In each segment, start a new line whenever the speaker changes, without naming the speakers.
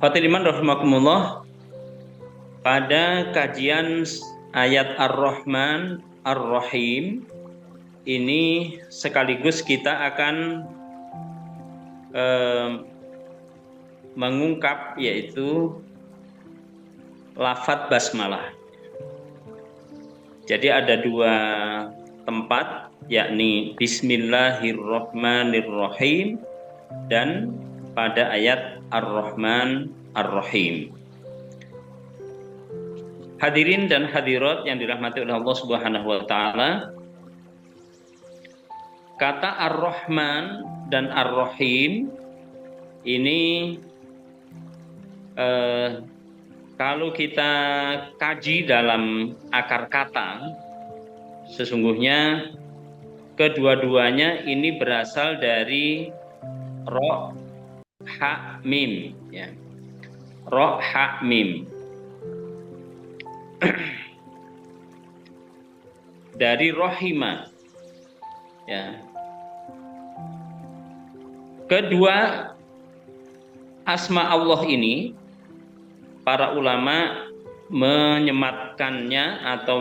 Fatiliman rahimakumullah, pada kajian ayat Ar-Rahman Ar-Rahim ini sekaligus kita akan mengungkap yaitu lafadz basmalah. Jadi ada dua tempat, yakni Bismillahirrahmanirrahim dan pada ayat Ar-Rahman Ar-Rahim. Hadirin dan hadirat yang dirahmati oleh Allah Subhanahu wa taala, kata Ar-Rahman dan Ar-Rahim ini kalau kita kaji dalam akar kata, sesungguhnya kedua-duanya ini berasal dari ro, ha, mim, ya. Ro, ha, mim. Dari rohima, ya. Kedua asma Allah ini para ulama menyematkannya atau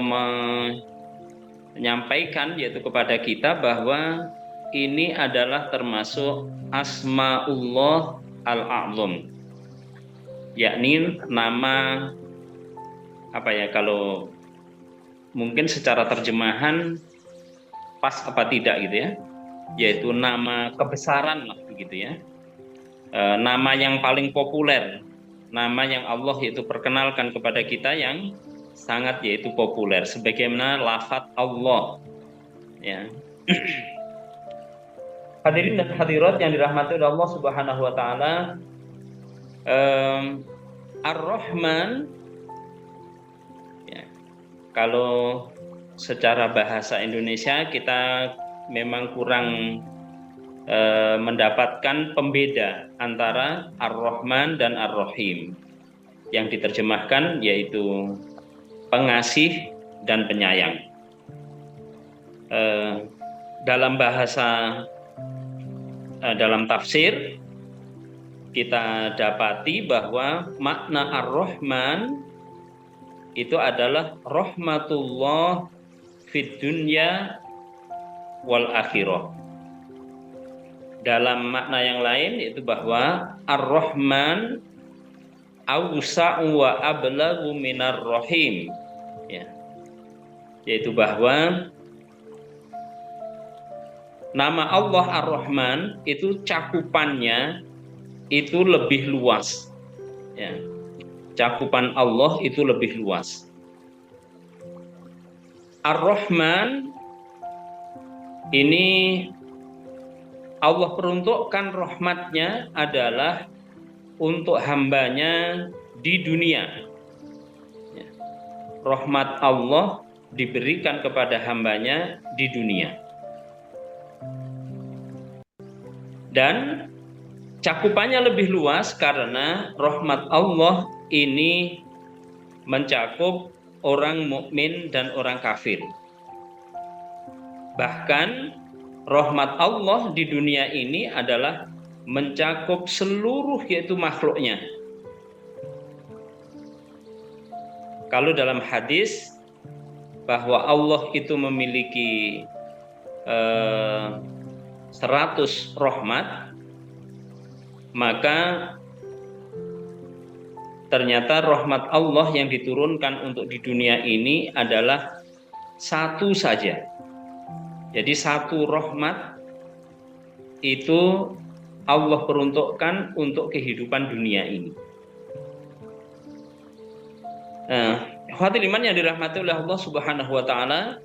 menyampaikan yaitu kepada kita bahwa ini adalah termasuk asmaullah al-a'zam, yakni nama kalau mungkin secara terjemahan pas apa tidak gitu ya, yaitu nama kebesaran lah begitu ya, nama yang paling populer, nama yang Allah yaitu perkenalkan kepada kita yang sangat yaitu populer sebagaimana lafadz Allah, ya. Hadirin dan hadirat yang dirahmati oleh Allah Subhanahu wa taala, Ar-Rahman, ya, kalau secara bahasa Indonesia kita memang kurang mendapatkan pembeda antara Ar-Rahman dan Ar-Rahim. Yang diterjemahkan yaitu pengasih dan penyayang. Dalam bahasa dalam tafsir kita dapati bahwa makna Ar-Rahman itu adalah rahmatullah fid dunya wal akhirah. Dalam makna yang lain yaitu bahwa Ar-Rahman awsa'u wa ablagu minar rahim, ya. Yaitu bahwa nama Allah Ar-Rahman itu cakupannya itu lebih luas, ya. Cakupan Allah itu lebih luas. Ar-Rahman ini Allah peruntukkan rahmatnya adalah untuk hambanya di dunia. Ya. Rahmat Allah diberikan kepada hambanya di dunia. Dan cakupannya lebih luas karena rahmat Allah ini mencakup orang mukmin dan orang kafir. Bahkan rahmat Allah di dunia ini adalah mencakup seluruh yaitu makhluknya. Kalau dalam hadis bahwa Allah itu memiliki 100 rahmat, maka ternyata rahmat Allah yang diturunkan untuk di dunia ini adalah satu saja. Jadi satu rahmat itu Allah peruntukkan untuk kehidupan dunia ini. Ikhwatul iman yang dirahmati oleh Allah Subhanahu wa taala,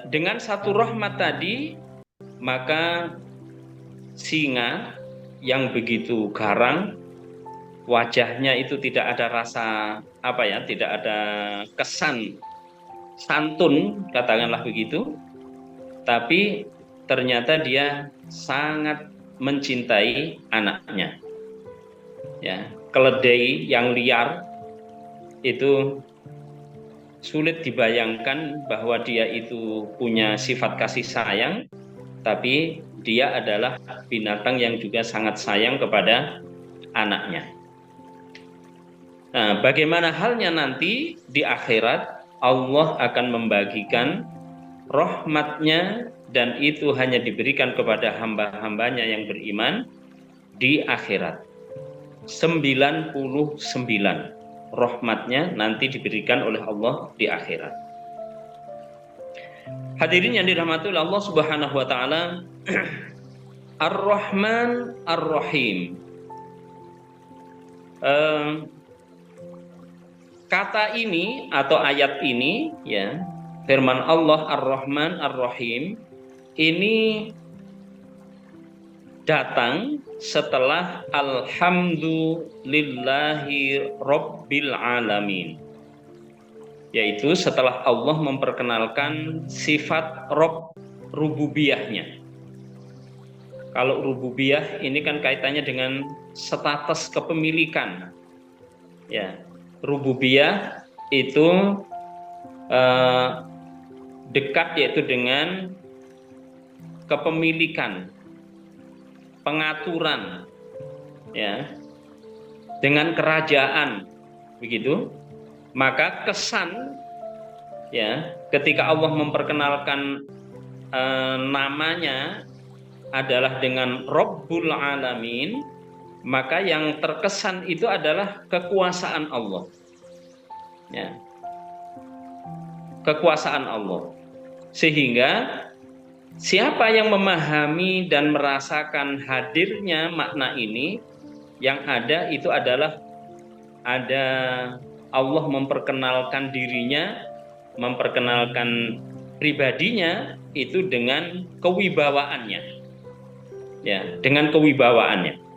dengan satu rahmat tadi maka singa yang begitu garang, wajahnya itu tidak ada rasa tidak ada kesan santun, katakanlah begitu, tapi ternyata dia sangat mencintai anaknya. Ya, keledai yang liar itu sulit dibayangkan bahwa dia itu punya sifat kasih sayang, tapi dia adalah binatang yang juga sangat sayang kepada anaknya. Nah, bagaimana halnya nanti di akhirat, Allah akan membagikan rahmatnya, dan itu hanya diberikan kepada hamba-hambanya yang beriman di akhirat. 99 rahmatnya nanti diberikan oleh Allah di akhirat. Hadirin yang dirahmati oleh Allah Subhanahu wa taala, Ar-Rahman Ar-Rahim. Kata ini atau ayat ini, ya, firman Allah Ar-Rahman Ar-Rahim ini datang setelah alhamdulillahi rabbil alamin, yaitu setelah Allah memperkenalkan sifat Rabb, rububiyahnya. Kalau rububiyah ini kan kaitannya dengan status kepemilikan, ya. Rububiyah itu dekat yaitu dengan kepemilikan, pengaturan, ya, dengan kerajaan, begitu. Maka kesan, ya, ketika Allah memperkenalkan namanya adalah dengan Rabbul Alamin, maka yang terkesan itu adalah kekuasaan Allah, ya, kekuasaan Allah. Sehingga siapa yang memahami dan merasakan hadirnya makna ini, yang ada itu adalah ada Allah memperkenalkan dirinya, memperkenalkan pribadinya itu dengan kewibawaannya, ya, dengan kewibawaannya.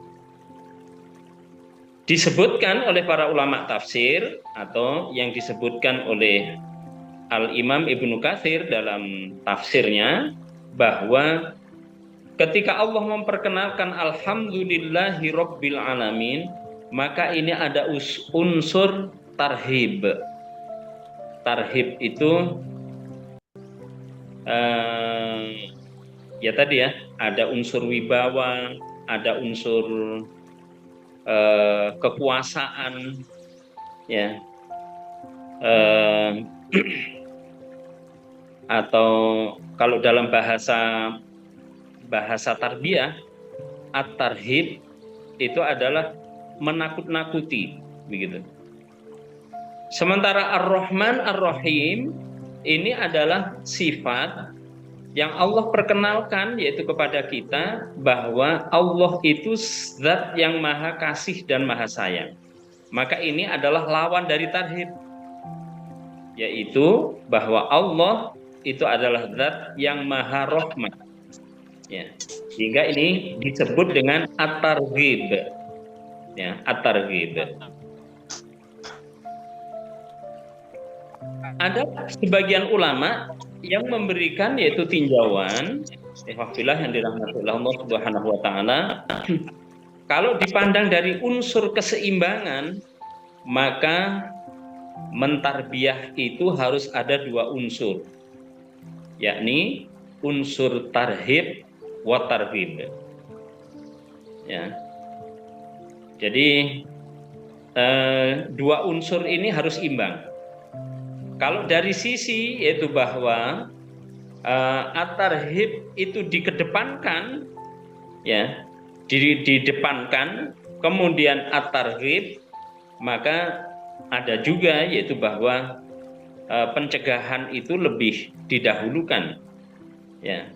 Disebutkan oleh para ulama tafsir atau yang disebutkan oleh Al-Imam Ibnu Katsir dalam tafsirnya, bahwa ketika Allah memperkenalkan alhamdulillahi rabbil alamin, maka ini ada unsur tarhib. Tarhib itu ya tadi, ya, ada unsur wibawa, ada unsur kekuasaan, ya, atau kalau dalam bahasa tarbiyah, at-tarhib itu adalah menakut-nakuti, begitu. Sementara Ar-Rahman Ar-Rahim ini adalah sifat yang Allah perkenalkan, yaitu kepada kita, bahwa Allah itu zat yang maha kasih dan maha sayang. Maka ini adalah lawan dari tarhib, yaitu bahwa Allah itu adalah zat yang maha rahmat, ya. Sehingga ini disebut dengan at-targhib, ya, at-targhib. Ada sebagian ulama yang memberikan yaitu tinjauan, alhamdulillah yang dirahmati Allah Subhanahu wa taala, kalau dipandang dari unsur keseimbangan, maka mentarbiyah itu harus ada dua unsur, yakni unsur tarhib wa targhib, ya. Jadi dua unsur ini harus imbang. Kalau dari sisi yaitu bahwa at-tarhib itu dikedepankan, ya, didepankan, kemudian at-targhib, maka ada juga yaitu bahwa pencegahan itu lebih didahulukan, ya,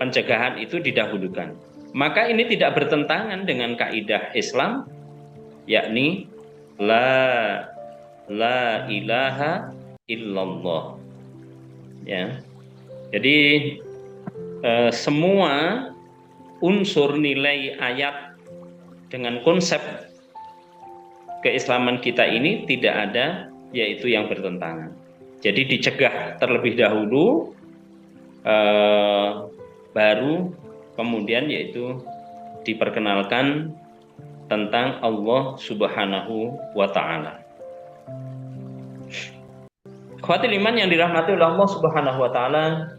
pencegahan itu didahulukan. Maka ini tidak bertentangan dengan kaidah Islam, yakni la ilaha illallah, ya. Jadi semua unsur nilai ayat dengan konsep keislaman kita ini tidak ada yaitu yang bertentangan. Jadi dicegah terlebih dahulu, baru kemudian yaitu diperkenalkan tentang Allah Subhanahu wa taala. Ikhwatul iman yang dirahmati oleh Allah Subhanahu wa taala,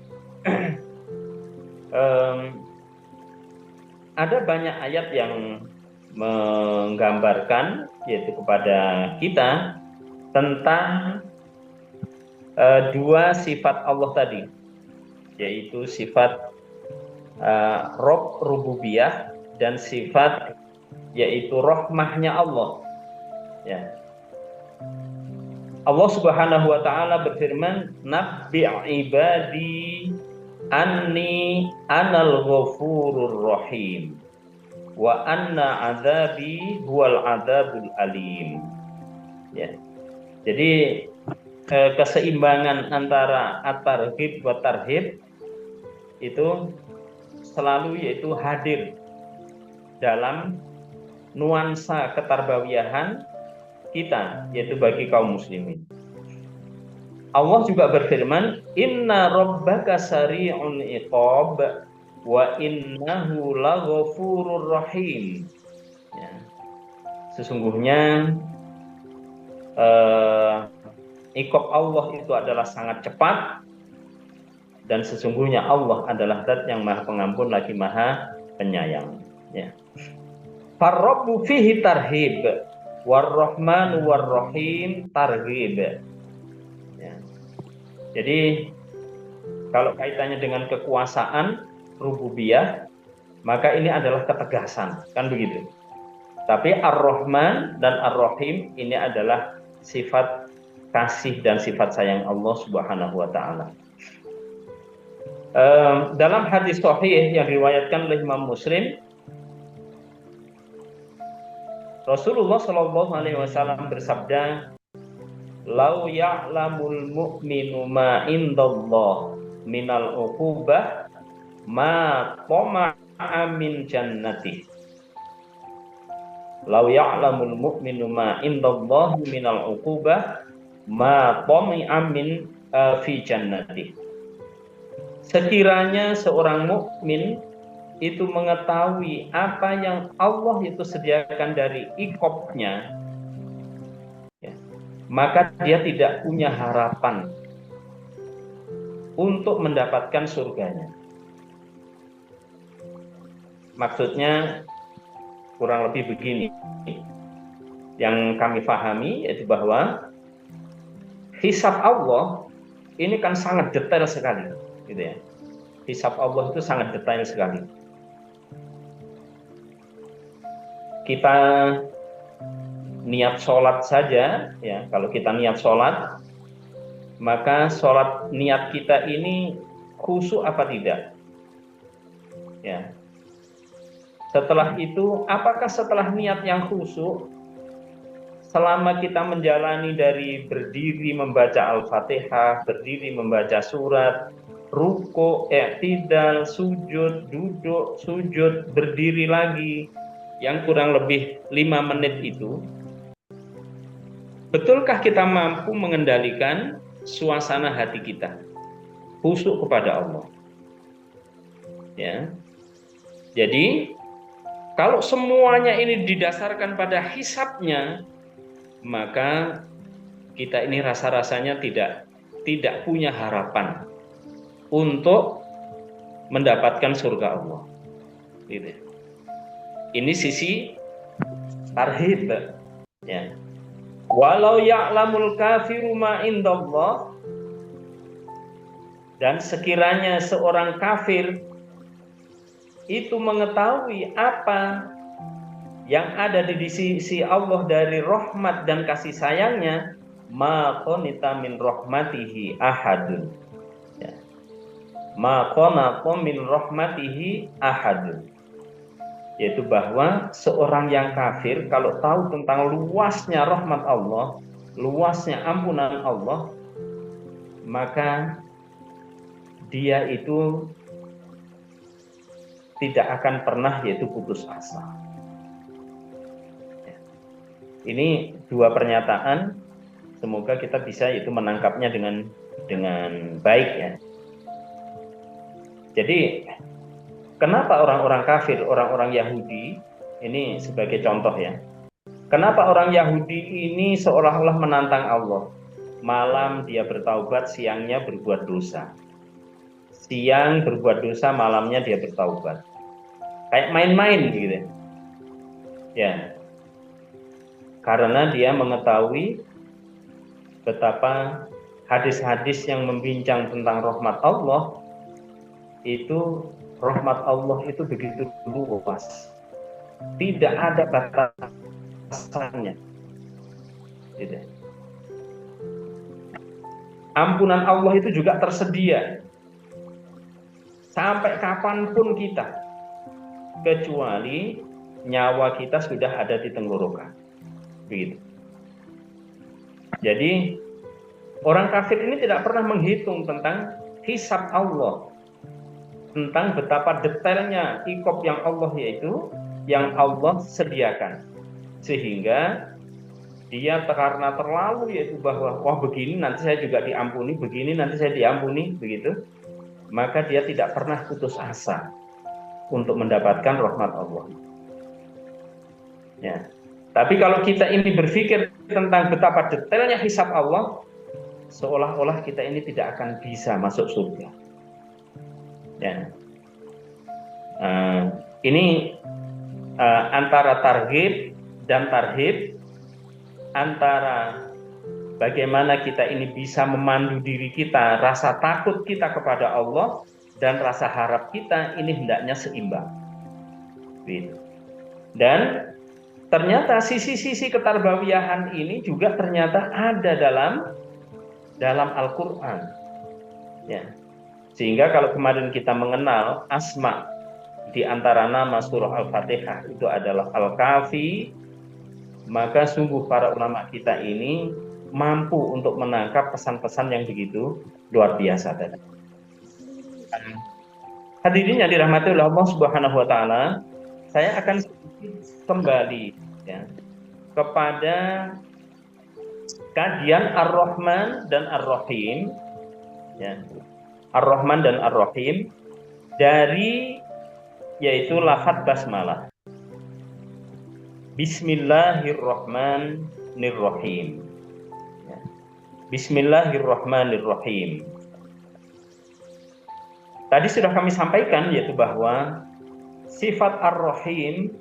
ada banyak ayat yang menggambarkan yaitu kepada kita tentang dua sifat Allah tadi, yaitu sifat Rob rububiyah dan sifat yaitu rahmahnya Allah. Ya. Allah Subhanahu wa taala berfirman, "Nabbi' ibadi anni anal ghafurur rahim wa anna adzabi huwal adzabul alim." Ya. Jadi keseimbangan antara at-targhib wa tarhib itu selalu yaitu hadir dalam nuansa ketarbawiyahan kita, yaitu bagi kaum muslimin. Allah juga berfirman, "Inna rabbaka sari'ul iqab wa innahu laghafurur rahim." Ya. Sesungguhnya iqab Allah itu adalah sangat cepat, dan sesungguhnya Allah adalah Zat yang Maha Pengampun lagi Maha Penyayang. Ya. Farrabbu fihi tarhib War-Rahman War-Rahim targhib. Ya. Jadi kalau kaitannya dengan kekuasaan rububiyah, maka ini adalah ketegasan, kan begitu. Tapi Ar-Rahman dan Ar-Rahim ini adalah sifat kasih dan sifat sayang Allah Subhanahu wa taala. Dalam hadis sahih yang diriwayatkan oleh Imam Muslim, Rasulullah Shallallahu Alaihi Wasallam bersabda, "Lau ya'lamul mu'minu ma indallah minal uqubah ma tama'a min jannati." Lau ya'lamul mu'minu ma indallah minal uqubah ma tama'a min fi jannati. Sekiranya seorang mukmin itu mengetahui apa yang Allah itu sediakan dari iqabnya, ya, maka dia tidak punya harapan untuk mendapatkan surganya. Maksudnya kurang lebih begini, yang kami pahami yaitu bahwa hisab Allah ini kan sangat detail sekali, gitu ya. Hisab Allah itu sangat detail sekali. Kita niat sholat saja, ya, kalau kita niat sholat, maka sholat niat kita ini khusyuk apa tidak? Ya. Setelah itu, apakah setelah niat yang khusyuk, selama kita menjalani dari berdiri membaca Al-Fatihah, berdiri membaca surat, ruku, i'tidal, sujud, duduk, sujud, berdiri lagi, yang kurang lebih 5 menit itu, betulkah kita mampu mengendalikan suasana hati kita khusyuk kepada Allah? Ya. Jadi kalau semuanya ini didasarkan pada hisabnya, maka kita ini rasa-rasanya tidak punya harapan untuk mendapatkan surga Allah. Gitu. Ini sisi tarhib, ya. Walau ya'lamul kafiru ma indallah, dan sekiranya seorang kafir itu mengetahui apa yang ada di sisi Allah dari rahmat dan kasih sayangnya, ma qanita min rahmatihi ahadun, ya. Ma qanata min rahmatihi ahadun, yaitu bahwa seorang yang kafir kalau tahu tentang luasnya rahmat Allah, luasnya ampunan Allah, maka dia itu tidak akan pernah yaitu putus asa. Ini dua pernyataan, semoga kita bisa yaitu menangkapnya dengan baik, ya. Jadi kenapa orang-orang kafir, orang-orang Yahudi, ini sebagai contoh, ya. Kenapa orang Yahudi ini seolah-olah menantang Allah? Malam dia bertaubat, siangnya berbuat dosa. Siang berbuat dosa, malamnya dia bertaubat. Kayak main-main gitu. Ya, karena dia mengetahui betapa hadis-hadis yang membincang tentang rahmat Allah itu, rahmat Allah itu begitu luas, tidak ada batasannya. Gitu. Ampunan Allah itu juga tersedia sampai kapanpun kita, kecuali nyawa kita sudah ada di tenggorokan. Begitu. Jadi orang kafir ini tidak pernah menghitung tentang hisab Allah, tentang betapa detailnya iqab yang Allah, yaitu yang Allah sediakan, sehingga dia karena terlalu yaitu bahwa wah begini nanti saya juga diampuni, begini nanti saya diampuni, begitu, maka dia tidak pernah putus asa untuk mendapatkan rahmat Allah. Ya. Tapi kalau kita ini berpikir tentang betapa detailnya hisab Allah, seolah-olah kita ini tidak akan bisa masuk surga. Ya. Ini antara targhib dan tarhib, antara bagaimana kita ini bisa memandu diri kita, rasa takut kita kepada Allah dan rasa harap kita ini hendaknya seimbang. Dan ternyata sisi-sisi ketarbawiyahan ini juga ternyata ada dalam Al-Quran. Ya. Sehingga kalau kemarin kita mengenal asma di antara nama surah Al-Fatihah itu adalah Al-Kafi, maka sungguh para ulama kita ini mampu untuk menangkap pesan-pesan yang begitu luar biasa tadi. Hadirin yang dirahmati oleh Allah Subhanahu wa taala, saya akan kembali ya, kepada kajian Ar-Rahman dan Ar-Rahim, ya. Ar-Rahman dan Ar-Rahim dari yaitu lafaz basmalah. Bismillahirrahmanirrahim. Ya. Bismillahirrahmanirrahim. Tadi sudah kami sampaikan yaitu bahwa sifat Ar-Rahim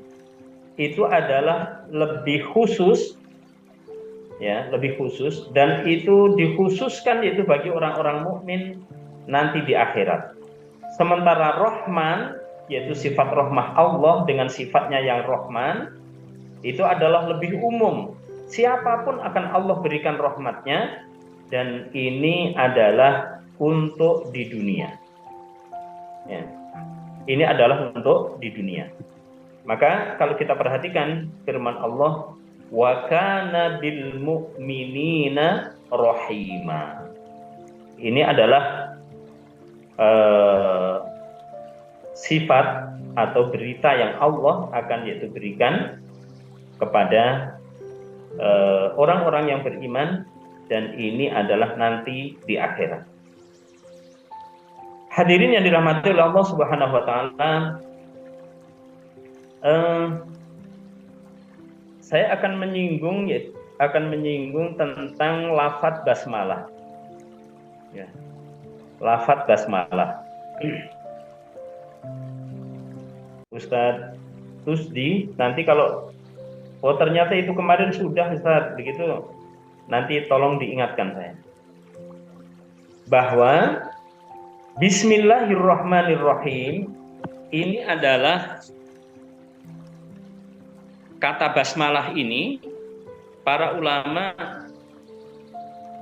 itu adalah lebih khusus, ya, lebih khusus, dan itu dikhususkan yaitu bagi orang-orang mukmin nanti di akhirat. Sementara Rahman yaitu sifat rahmah Allah dengan sifatnya yang Rahman itu adalah lebih umum. Siapapun akan Allah berikan rahmatnya, dan ini adalah untuk di dunia. Ya. Ini adalah untuk di dunia. Maka kalau kita perhatikan firman Allah, wa kana bil mu'minina rahima. Ini adalah sifat atau berita yang Allah akan yaitu berikan kepada orang-orang yang beriman, dan ini adalah nanti di akhirat. Hadirin yang dirahmati oleh Allah Subhanahu wa taala, saya akan menyinggung tentang lafaz basmalah. Ya. Lafaz basmalah. Ustadz Tusdi, nanti kalau ternyata itu kemarin sudah Ustadz, begitu, nanti tolong diingatkan saya bahwa Bismillahirrahmanirrahim ini adalah kata basmalah ini para ulama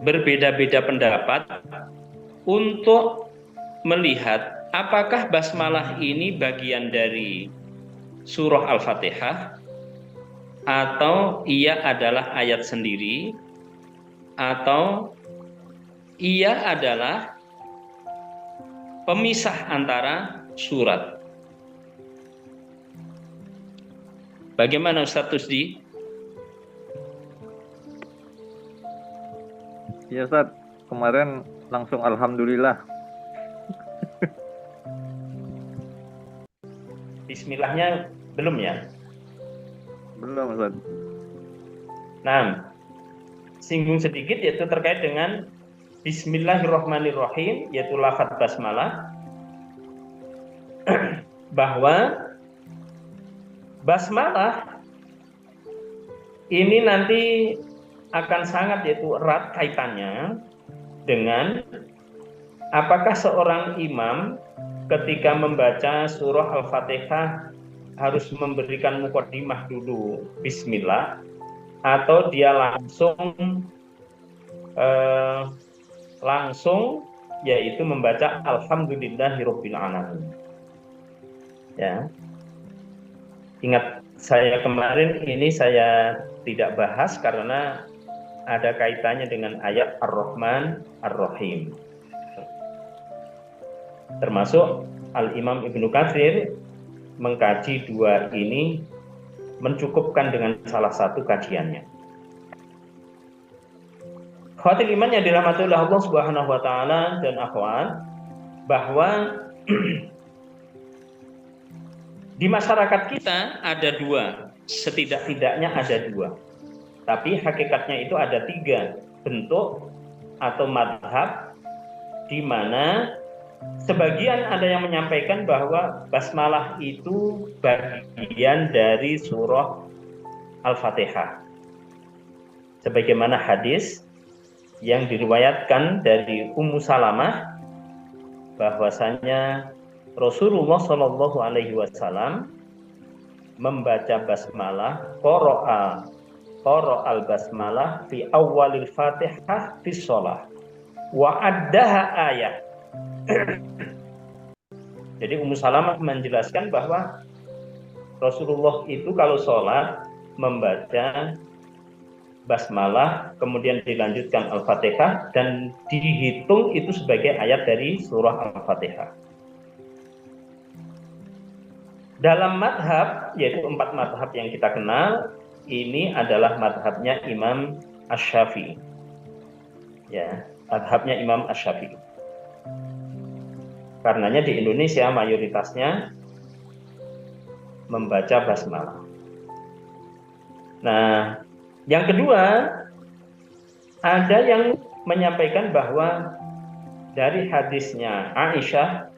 berbeda-beda pendapat untuk melihat apakah basmalah ini bagian dari surah Al-Fatihah atau ia adalah ayat sendiri, atau ia adalah pemisah antara surat. Bagaimana Ustaz Tusdi?
Ya Ustaz, kemarin langsung alhamdulillah.
Bismillahnya belum ya?
Belum Ustaz.
Nah, singgung sedikit yaitu terkait dengan Bismillahirrahmanirrahim, yaitu lafaz basmalah, bahwa basmalah ini nanti akan sangat yaitu erat kaitannya dengan apakah seorang imam ketika membaca surah Al-Fatihah harus memberikan muqaddimah dulu bismillah, atau dia langsung yaitu membaca alhamdulillahirabbil alamin. Ya. Ingat, saya kemarin ini saya tidak bahas karena ada kaitannya dengan ayat Ar-Rahman Ar-Rahim. Termasuk Al-Imam Ibnu Katsir mengkaji dua ini mencukupkan dengan salah satu kajiannya. Khawatir iman yang dirahmati oleh Allah Subhanahu wa taala dan akhwat, bahwa di masyarakat kita ada dua, setidak-tidaknya ada dua. Tapi hakikatnya itu ada tiga bentuk atau madhab, di mana sebagian ada yang menyampaikan bahwa basmalah itu bagian dari surah Al-Fatihah. Sebagaimana hadis yang diriwayatkan dari Ummu Salamah bahwasanya Rasulullah Shallallahu Alaihi Wasallam membaca basmalah, qara'a al-basmalah fi awalil Fatihah fi shalah wa addaha ayat. Jadi Ummu Salamah menjelaskan bahwa Rasulullah itu kalau sholat membaca basmalah, kemudian dilanjutkan Al-Fatihah, dan dihitung itu sebagai ayat dari surah Al-Fatihah. Dalam madhab, yaitu 4 madhab yang kita kenal, ini adalah madhabnya Imam Asy-Syafi'i. Ya, madhabnya Imam Asy-Syafi'i. Karenanya di Indonesia mayoritasnya membaca basmalah. Nah, yang kedua, ada yang menyampaikan bahwa dari hadisnya Aisyah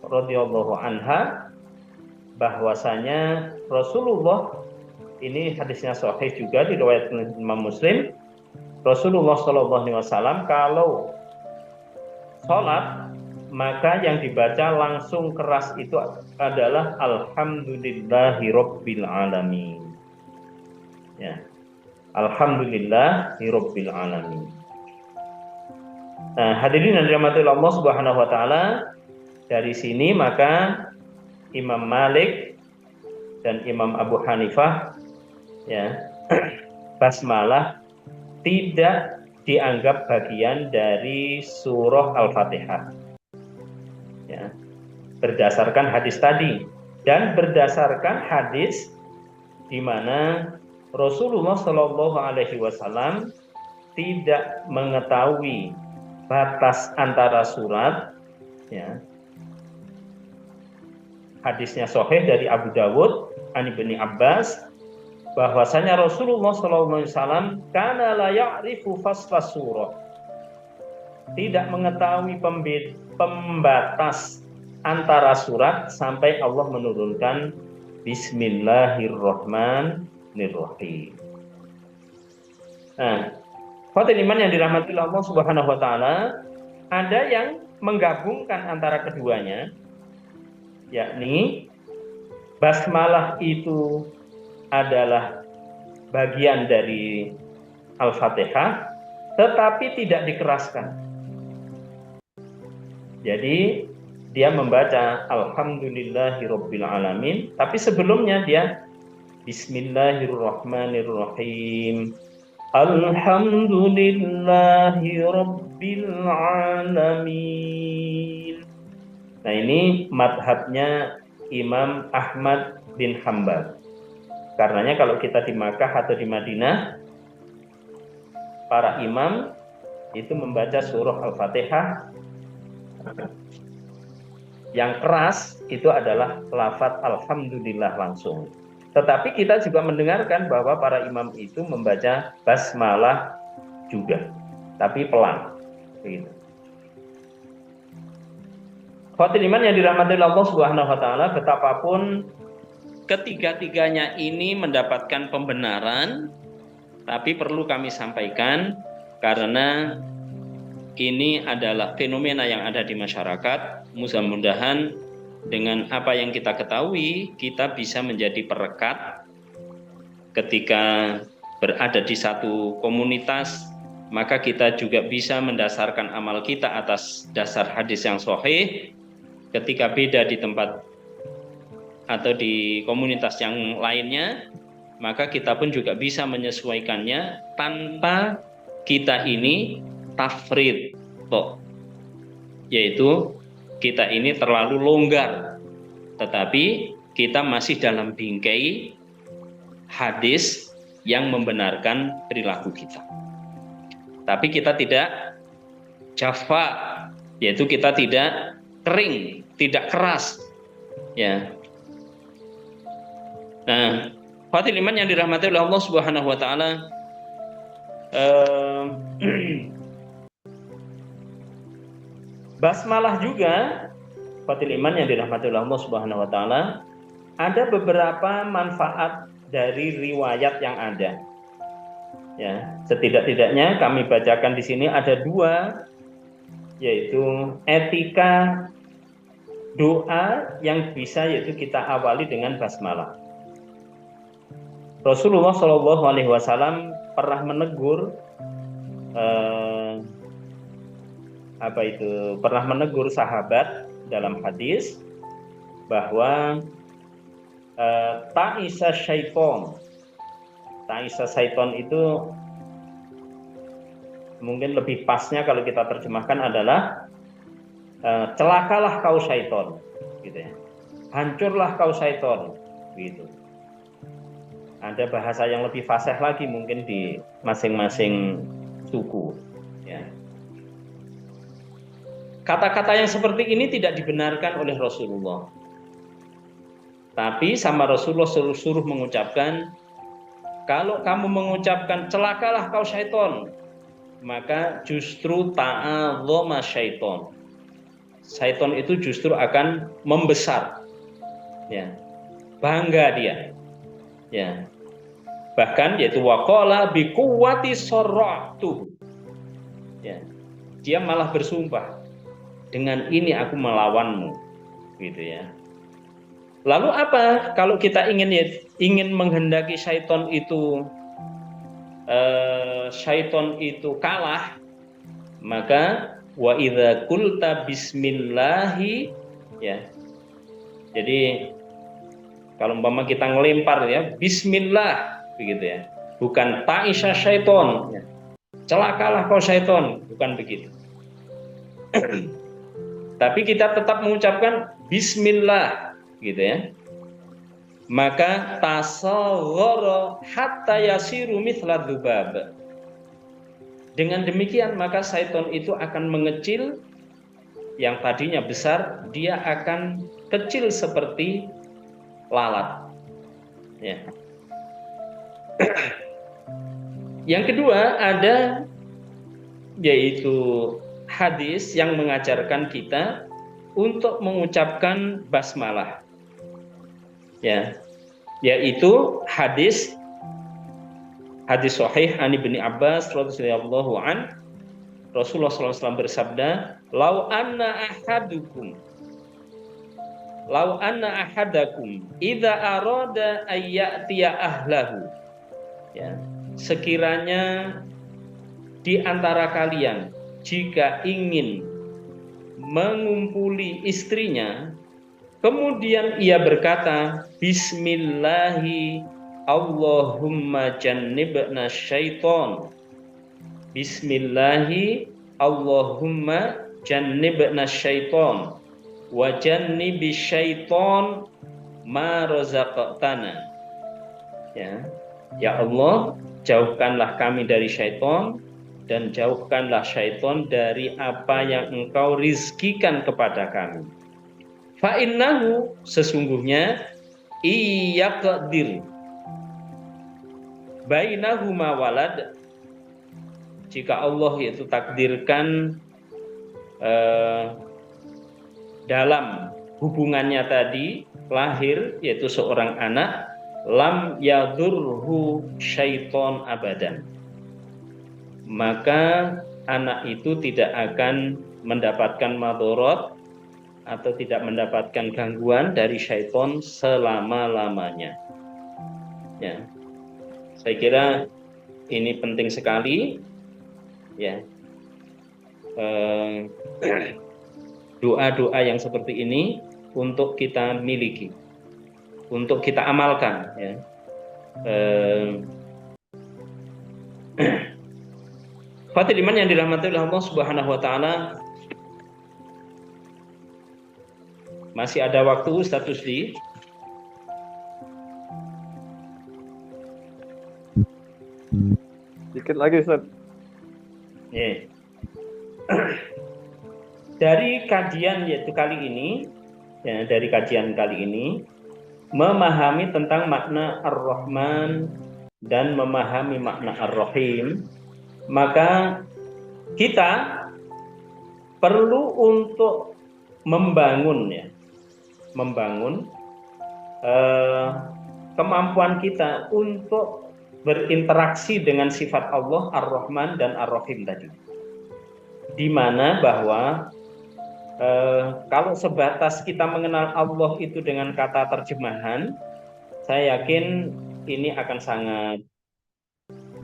radhiyallahu anha bahwasanya Rasulullah, ini hadisnya sahih juga diriwayatkan Imam Muslim, Rasulullah Shallallahu Alaihi Wasallam kalau sholat maka yang dibaca langsung keras itu adalah alhamdulillahirabbil alamin. Ya. Alhamdulillahirabbil alamin. Nah, hadirin yang dirahmati Allah Subhanahu wa taala, dari sini maka Imam Malik dan Imam Abu Hanifah, ya, basmalah tidak dianggap bagian dari surah Al-Fatihah. Ya, berdasarkan hadis tadi dan berdasarkan hadis di mana Rasulullah Shallallahu Alaihi Wasallam tidak mengetahui batas antara surat. Ya. Hadisnya sahih dari Abu Dawud an Ibnu Abbas bahwasanya Rasulullah Shallallahu Alaihi Wasallam kana la ya'rifu fasla surah, tidak mengetahui pembatas antara surat sampai Allah menurunkan Bismillahirrahmanirrahim. Nah, khotbah iman yang dirahmati Allah Subhanahu wa taala, ada yang menggabungkan antara keduanya, yakni basmalah itu adalah bagian dari Al-Fatihah tetapi tidak dikeraskan. Jadi dia membaca alhamdulillahirabbil alamin, tapi sebelumnya dia bismillahirrahmanirrahim. Alhamdulillahirabbil alamin. Nah, ini madhabnya Imam Ahmad bin Hanbal. Karenanya kalau kita di Makkah atau di Madinah, para imam itu membaca surah Al-Fatihah, yang keras itu adalah lafaz alhamdulillah langsung. Tetapi kita juga mendengarkan bahwa para imam itu membaca basmalah juga, tapi pelan. Begitu. Khotbah iman yang dirahmati Allah Subhanahu wa taala, betapapun ketiga-tiganya ini mendapatkan pembenaran, Tapi perlu kami sampaikan karena ini adalah fenomena yang ada di masyarakat. Mudah-mudahan dengan apa yang kita ketahui, kita bisa menjadi perekat ketika berada di satu komunitas, maka kita juga bisa mendasarkan amal kita atas dasar hadis yang sahih. Ketika beda di tempat atau di komunitas yang lainnya, maka kita pun juga bisa menyesuaikannya tanpa kita ini tafrid, yaitu kita ini terlalu longgar, tetapi kita masih dalam bingkai hadis yang membenarkan perilaku kita. Tapi kita tidak jafa, yaitu kita tidak kering, tidak keras, ya. Nah, Fathil Iman yang dirahmati oleh Allah Subhanahu wa taala, basmalah juga, Fathil Iman yang dirahmati oleh Allah Subhanahu wa taala, ada beberapa manfaat dari riwayat yang ada. Ya, setidak-tidaknya kami bacakan di sini ada 2, yaitu etika doa yang bisa yaitu kita awali dengan basmalah. Rasulullah Shallallahu Alaihi Wasallam pernah menegur pernah menegur sahabat dalam hadis bahwa ta'isa syaiton itu mungkin lebih pasnya kalau kita terjemahkan adalah celakalah kau syaiton, gitu ya. Hancurlah kau syaiton, gitu. Ada bahasa yang lebih fasih lagi mungkin di masing-masing suku, ya. Kata-kata yang seperti ini tidak dibenarkan oleh Rasulullah. Tapi sama Rasulullah suruh mengucapkan, kalau kamu mengucapkan celakalah kau syaiton, maka justru ta'adzama syaiton. Syaiton itu justru akan membesar, ya, bangga dia, ya. Bahkan yaitu waqala bi quwwati sarra'tu, ya, dia malah bersumpah, dengan ini aku melawanmu, gitu ya. Lalu apa kalau kita ingin menghendaki syaiton itu kalah, maka wa idza qulta bismillahi, ya. Jadi kalau umpama kita ngelempar, ya, bismillah, begitu ya. Bukan ta'isha syaiton, ya. Celakalah kau syaiton, bukan begitu. Tapi kita tetap mengucapkan bismillah, gitu ya. Maka tasaghara hatta yasiru mithla dzubab. Dengan demikian maka syaiton itu akan mengecil, yang tadinya besar dia akan kecil seperti lalat, ya. Yang kedua ada yaitu hadis yang mengajarkan kita untuk mengucapkan basmalah, ya, yaitu hadis sahih an Ibnu Abbas radhiyallahu an, Rasulullah SAW bersabda, lau anna ahadakum idza arada ayyatiya ahlahu, ya, sekiranya di antara kalian jika ingin mengumpuli istrinya, kemudian ia berkata, bismillahi Allahumma jannibna syaiton, bismillahi Allahumma jannibna syaiton wa jannibi syaiton ma razaqtana, ya. Ya Allah, jauhkanlah kami dari syaiton dan jauhkanlah syaiton dari apa yang engkau rizkikan kepada kami. Fa innahu, sesungguhnya, iyaqdir bainahuma walad, jika Allah itu takdirkan dalam hubungannya tadi lahir yaitu seorang anak, lam yadurhu syaiton abadan. Maka anak itu tidak akan mendapatkan madorot atau tidak mendapatkan gangguan dari syaiton selama-lamanya. Ya, saya kira ini penting sekali. Ya, doa-doa yang seperti ini untuk kita miliki, untuk kita amalkan. Ya. Fathil iman yang dirahmati oleh Allah Subhanahu wa taala, masih ada waktu Ustaz Rusdi.
Dikit lagi, Ustaz.
Yeah. Dari kajian yaitu kali ini, ya, dari kajian kali ini, memahami tentang makna Ar-Rahman dan memahami makna Ar-Rahim, maka kita perlu untuk membangun, ya, membangun kemampuan kita untuk berinteraksi dengan sifat Allah Ar-Rahman dan Ar-Rahim tadi, di mana bahwa kalau sebatas kita mengenal Allah itu dengan kata terjemahan, saya yakin ini akan sangat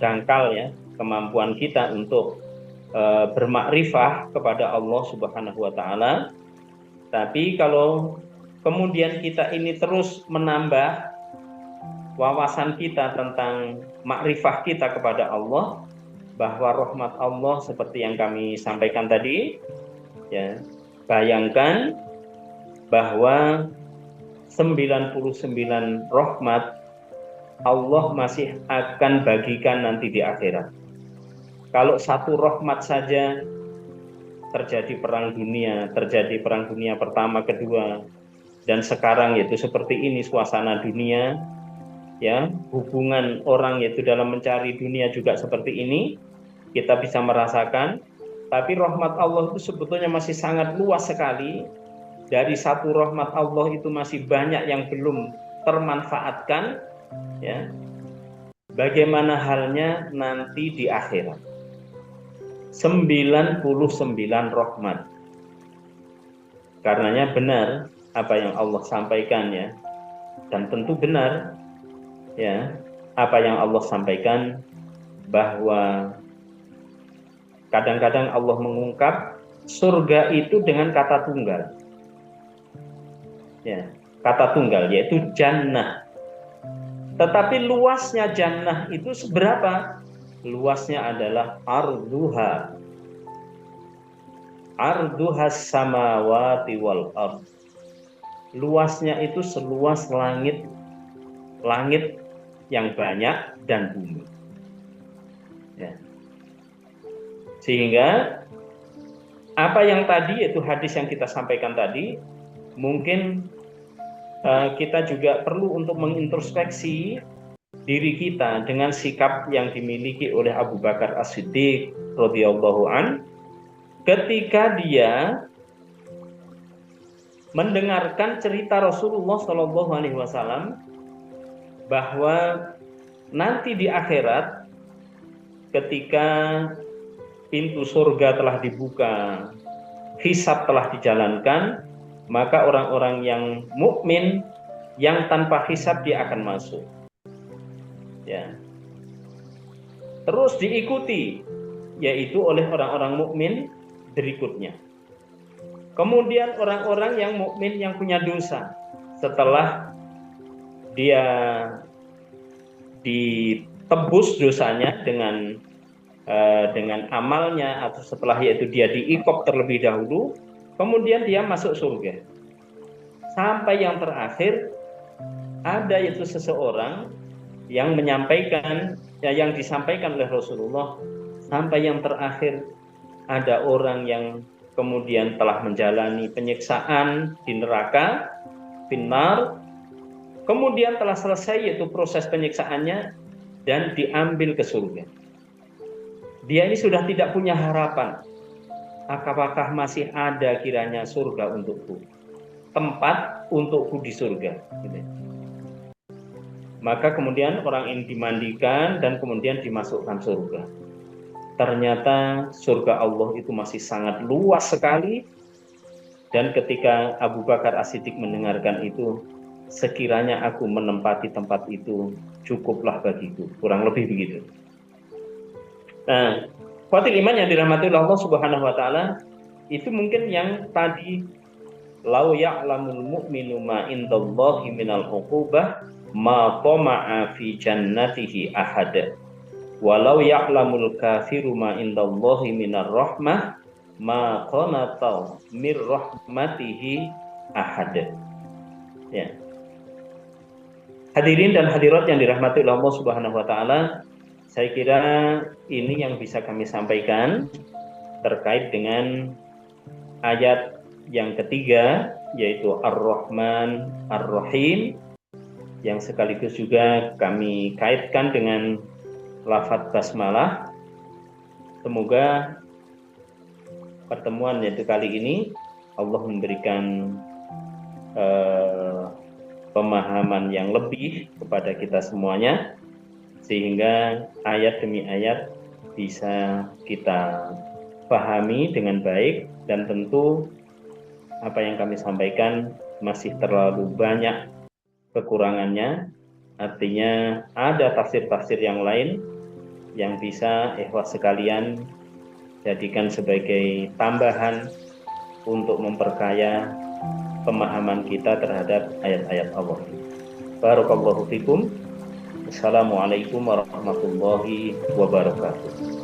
dangkal, ya, kemampuan kita untuk bermakrifah kepada Allah Subhanahu wa taala. Tapi kalau kemudian kita ini terus menambah wawasan kita tentang makrifah kita kepada Allah, bahwa rahmat Allah seperti yang kami sampaikan tadi, ya, bayangkan bahwa 99 rahmat Allah masih akan bagikan nanti di akhirat. Kalau satu rahmat saja terjadi perang dunia pertama, kedua, dan sekarang yaitu seperti ini suasana dunia, ya, hubungan orang yaitu dalam mencari dunia juga seperti ini, kita bisa merasakan. Tapi rahmat Allah itu sebetulnya masih sangat luas sekali. Dari satu rahmat Allah itu masih banyak yang belum termanfaatkan, ya. Bagaimana halnya nanti di akhirat? 99 rahmat. Karenanya benar apa yang Allah sampaikan, ya. Dan tentu benar, ya, apa yang Allah sampaikan, bahwa kadang-kadang Allah mengungkap surga itu dengan kata tunggal. Ya, kata tunggal yaitu jannah. Tetapi luasnya jannah itu seberapa? Luasnya adalah arduha samawati wal ard. Luasnya itu seluas langit yang banyak dan bumi. Ya. Sehingga apa yang tadi, yaitu hadis yang kita sampaikan tadi, mungkin kita juga perlu untuk mengintrospeksi diri kita dengan sikap yang dimiliki oleh Abu Bakar As-Siddiq radhiyallahu an, ketika dia mendengarkan cerita Rasulullah Shallallahu alaihi wasallam bahwa nanti di akhirat ketika pintu surga telah dibuka, hisab telah dijalankan, maka orang-orang yang mukmin yang tanpa hisab dia akan masuk. Ya. Terus diikuti yaitu oleh orang-orang mukmin berikutnya. Kemudian orang-orang yang mukmin yang punya dosa, setelah dia ditebus dosanya dengan amalnya, atau setelah yaitu dia diikop terlebih dahulu, kemudian dia masuk surga. Sampai yang terakhir ada yaitu seseorang yang menyampaikan, ya, yang disampaikan oleh Rasulullah, sampai yang terakhir ada orang yang kemudian telah menjalani penyiksaan di neraka, finnar, kemudian telah selesai yaitu proses penyiksaannya dan diambil ke surga. Dia ini sudah tidak punya harapan. Apakah masih ada kiranya surga untukku, tempat untukku di surga? Maka kemudian orang ini dimandikan dan kemudian dimasukkan surga. Ternyata surga Allah itu masih sangat luas sekali. Dan ketika Abu Bakar As-Siddiq mendengarkan itu, sekiranya aku menempati tempat itu, cukuplah bagiku. Kurang lebih begitu. Nah, ikhwatul iman yang dirahmati oleh Allah Subhanahu wa taala, itu mungkin yang tadi lau ya'lamul mu'minu ma indallahi minal uqubah ma tama'a fi jannatihi ahad. Walau ya'lamul kafiru ma indallahi minar rahmah ma qanata mir rahmatihi ahad. Ya. Hadirin dan hadirat yang dirahmati oleh Allah Subhanahu wa taala, saya kira ini yang bisa kami sampaikan terkait dengan ayat yang ketiga, yaitu Ar-Rahman Ar-Rahim, yang sekaligus juga kami kaitkan dengan lafadz basmalah. Semoga pertemuan yaitu kali ini Allah memberikan pemahaman yang lebih kepada kita semuanya, sehingga ayat demi ayat bisa kita pahami dengan baik. Dan tentu apa yang kami sampaikan masih terlalu banyak kekurangannya, artinya ada tafsir-tafsir yang lain yang bisa ikhwah sekalian jadikan sebagai tambahan untuk memperkaya pemahaman kita terhadap ayat-ayat Allah. Barakallahu fikum. Assalamualaikum warahmatullahi wabarakatuh.